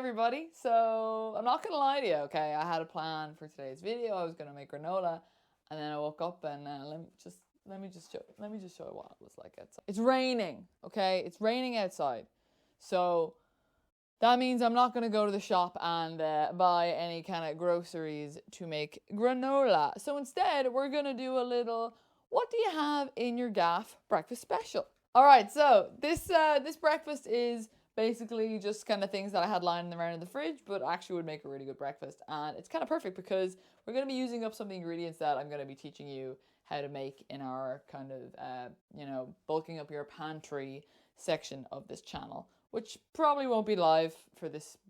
everybody. So I'm not gonna lie to you, okay? I had a plan for today's video. I was gonna make granola, and then I woke up and let me just show you what it was like outside. It's raining, okay? It's raining outside, so that means I'm not gonna go to the shop and buy any kind of groceries to make granola. So instead, we're gonna do a little "What do you have in your gaff?" breakfast special. All right, so this breakfast is basically just kind of things that I had lying around in the fridge, but actually would make a really good breakfast. And it's kind of perfect because we're going to be using up some of the ingredients that I'm going to be teaching you how to make in our kind of, bulking up your pantry section of this channel, which probably won't be live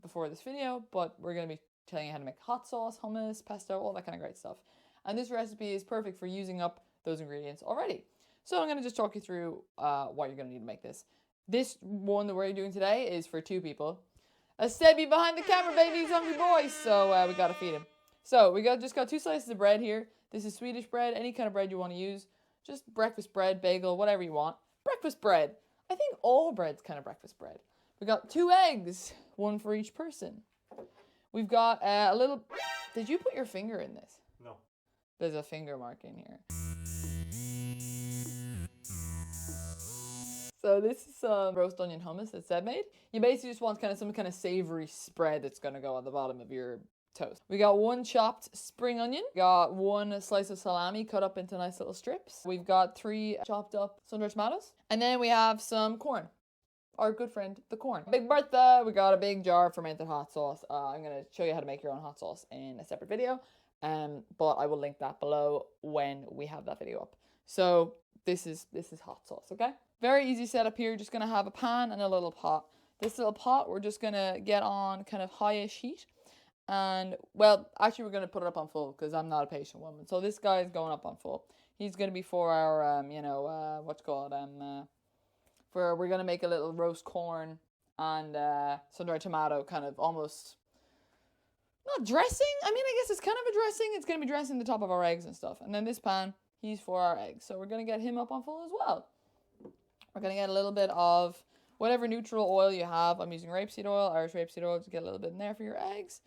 before this video, but we're going to be telling you how to make hot sauce, hummus, pesto, all that kind of great stuff. And this recipe is perfect for using up those ingredients already. So I'm going to just talk you through what you're going to need to make this. This one that we're doing today is for 2 people. A Stebby behind the camera, baby, he's hungry boy, so we got to feed him. So we just got 2 slices of bread here. This is Swedish bread, any kind of bread you want to use. Just breakfast bread, bagel, whatever you want. Breakfast bread. I think all bread's kind of breakfast bread. We got 2 eggs, 1 for each person. We've got a little... Did you put your finger in this? No. There's a finger mark in here. So this is some roast onion hummus that Seb made. You basically just want some kind of savory spread that's going to go on the bottom of your toast. We got 1 chopped spring onion. We got 1 slice of salami cut up into nice little strips. We've got 3 chopped up sun-dried tomatoes. And then we have some corn. Our good friend, the corn. Big Bertha, we got a big jar of fermented hot sauce. I'm going to show you how to make your own hot sauce in a separate video. But I will link that below when we have that video up. So this is hot sauce, okay? Very easy setup here. Just going to have a pan and a little pot. This little pot we're just going to get on kind of highish heat. And, well, actually we're going to put it up on full because I'm not a patient woman. So this guy is going up on full. He's going to be for our, we're going to make a little roast corn and sun-dried tomato kind of almost, not dressing. I mean, I guess it's kind of a dressing. It's going to be dressing the top of our eggs and stuff. And then this pan, he's for our eggs. So we're going to get him up on full as well. We're going to get a little bit of whatever neutral oil you have. I'm using rapeseed oil, Irish rapeseed oil, to get a little bit in there for your eggs.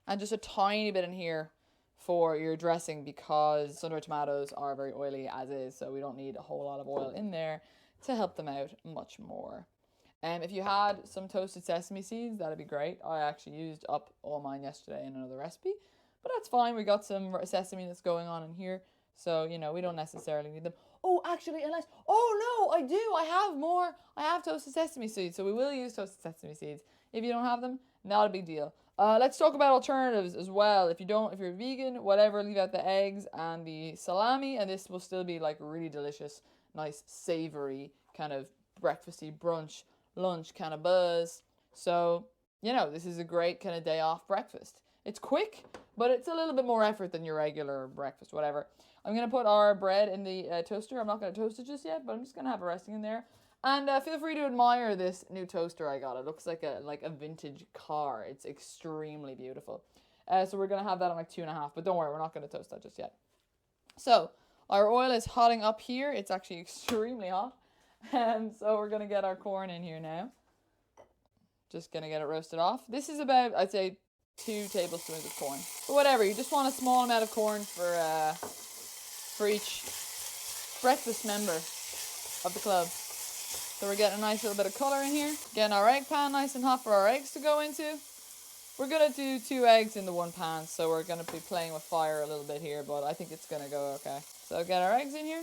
And just a tiny bit in here for your dressing because sun-dried tomatoes are very oily as is. So we don't need a whole lot of oil in there to help them out much more. If you had some toasted sesame seeds, that'd be great. I actually used up all mine yesterday in another recipe. But that's fine. We got some sesame that's going on in here. So, we don't necessarily need them. Oh, actually, oh no, I do. I have more. I have toasted sesame seeds. So we will use toasted sesame seeds. If you don't have them, not a big deal. Let's talk about alternatives as well. If you're vegan, whatever, leave out the eggs and the salami. And this will still be like really delicious, nice, savory, kind of breakfasty, brunch, lunch kind of buzz. So, this is a great kind of day off breakfast. It's quick, but it's a little bit more effort than your regular breakfast, whatever. I'm going to put our bread in the toaster. I'm not going to toast it just yet, but I'm just going to have it resting in there. And feel free to admire this new toaster I got. It looks like a vintage car. It's extremely beautiful. So we're going to have that on like 2.5, but don't worry, we're not going to toast that just yet. So our oil is hotting up here. It's actually extremely hot. So we're going to get our corn in here now. Just going to get it roasted off. This is about, I'd say, 2 tablespoons of corn. But whatever, you just want a small amount of corn for each breakfast member of the club. So we're getting a nice little bit of color in here. Getting our egg pan nice and hot for our eggs to go into. We're going to do 2 eggs in the 1 pan, so we're going to be playing with fire a little bit here, but I think it's going to go okay. So get our eggs in here.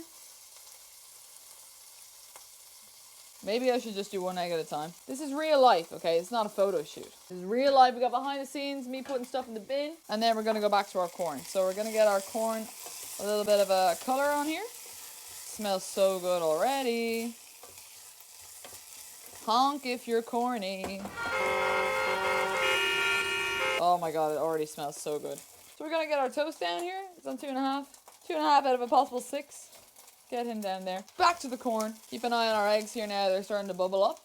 Maybe I should just do 1 egg at a time. This is real life, okay? It's not a photo shoot. This is real life. We got behind the scenes, me putting stuff in the bin, and then we're going to go back to our corn. So we're going to get our corn a little bit of a color on here. Smells so good already. Honk if you're corny. Oh my god, it already smells so good. So we're going to get our toast down here. It's on 2.5. 2.5 out of a possible 6. Get him down there. Back to the corn. Keep an eye on our eggs here now. They're starting to bubble up.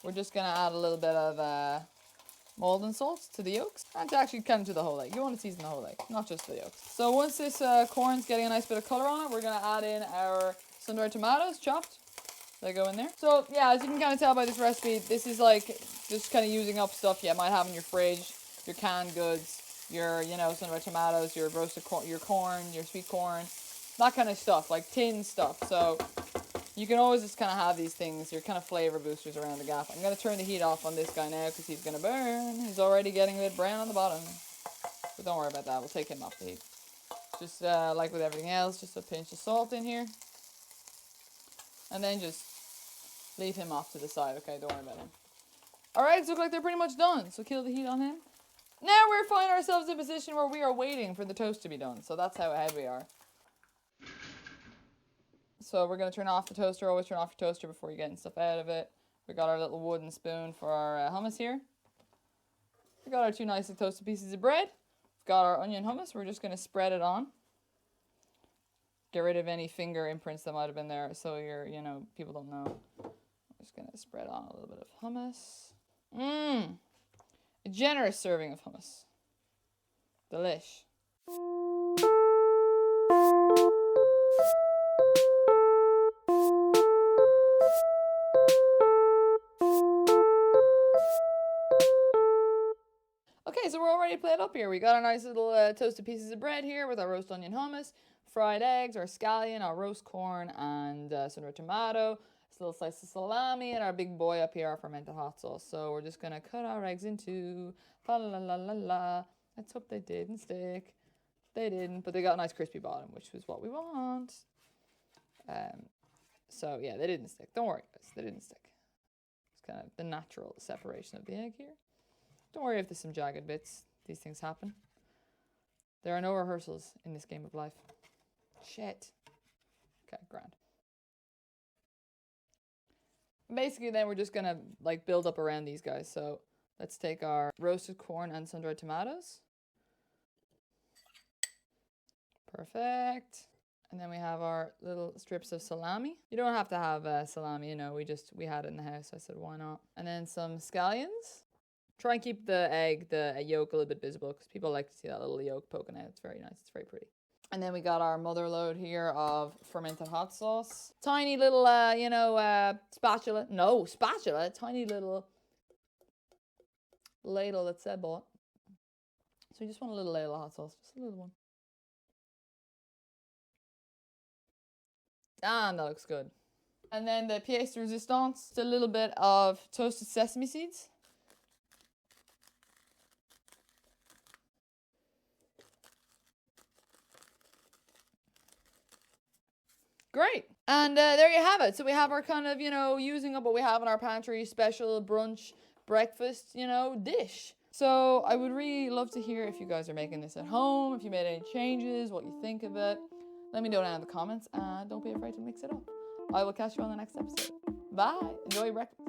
We're just going to add a little bit of Maldon salt to the yolks. And to actually kind of to the whole egg. You want to season the whole egg, not just the yolks. So once this corn's getting a nice bit of color on it, we're going to add in our sun-dried tomatoes chopped. They go in there. So yeah, as you can kind of tell by this recipe, this is like just kind of using up stuff you might have in your fridge, your canned goods, your, you know, sun-dried tomatoes, your roasted corn, your sweet corn, that kind of stuff, like tin stuff. So you can always just kind of have these things, your kind of flavor boosters around the gap. I'm going to turn the heat off on this guy now because he's going to burn. He's already getting a bit brown on the bottom. But don't worry about that. We'll take him off the heat. Just like with everything else, just a pinch of salt in here. And then just leave him off to the side. Okay, don't worry about him. Alright, so look like they're pretty much done. So kill the heat on him. Now we're finding ourselves in a position where we are waiting for the toast to be done. So that's how ahead we are. So we're going to turn off the toaster. Always turn off your toaster before you're getting stuff out of it. We got our little wooden spoon for our hummus here. We got our 2 nicely toasted pieces of bread. We've got our onion hummus. We're just going to spread it on. Get rid of any finger imprints that might have been there so you're, you know, people don't know. I'm just going to spread on a little bit of hummus. A generous serving of hummus. Delish. Okay, so we're all ready to plate up here. We got our nice little toasted pieces of bread here with our roast onion hummus, fried eggs, our scallion, our roast corn, and sun-dried tomato, this little slice of salami, and our big boy up here, our fermented hot sauce. So we're just going to cut our eggs into, la la la la la. Let's hope they didn't stick. They didn't, but they got a nice crispy bottom, which was what we want. So yeah, they didn't stick. Don't worry, guys, they didn't stick. It's kind of the natural separation of the egg here. Don't worry if there's some jagged bits. These things happen. There are no rehearsals in this game of life. Shit. Okay, grand. Basically, then we're just gonna like build up around these guys. So let's take our roasted corn and sun-dried tomatoes. Perfect. And then we have our little strips of salami. You don't have to have salami, you know, we had it in the house. I said, why not? And then some scallions. Try and keep the egg, the yolk a little bit visible because people like to see that little yolk poking out. It's very nice. It's very pretty. And then we got our mother load here of fermented hot sauce. Tiny little, spatula. No, spatula. Tiny little ladle that Seb bought. So you just want a little ladle of hot sauce. Just a little one. And that looks good. And then the pièce de résistance. Just a little bit of toasted sesame seeds. Great. And there you have it. So we have our kind of, you know, using up what we have in our pantry special brunch, breakfast, you know, dish. So I would really love to hear if you guys are making this at home, if you made any changes, what you think of it. Let me know down in the comments and don't be afraid to mix it up. I will catch you on the next episode. Bye. Enjoy your breakfast.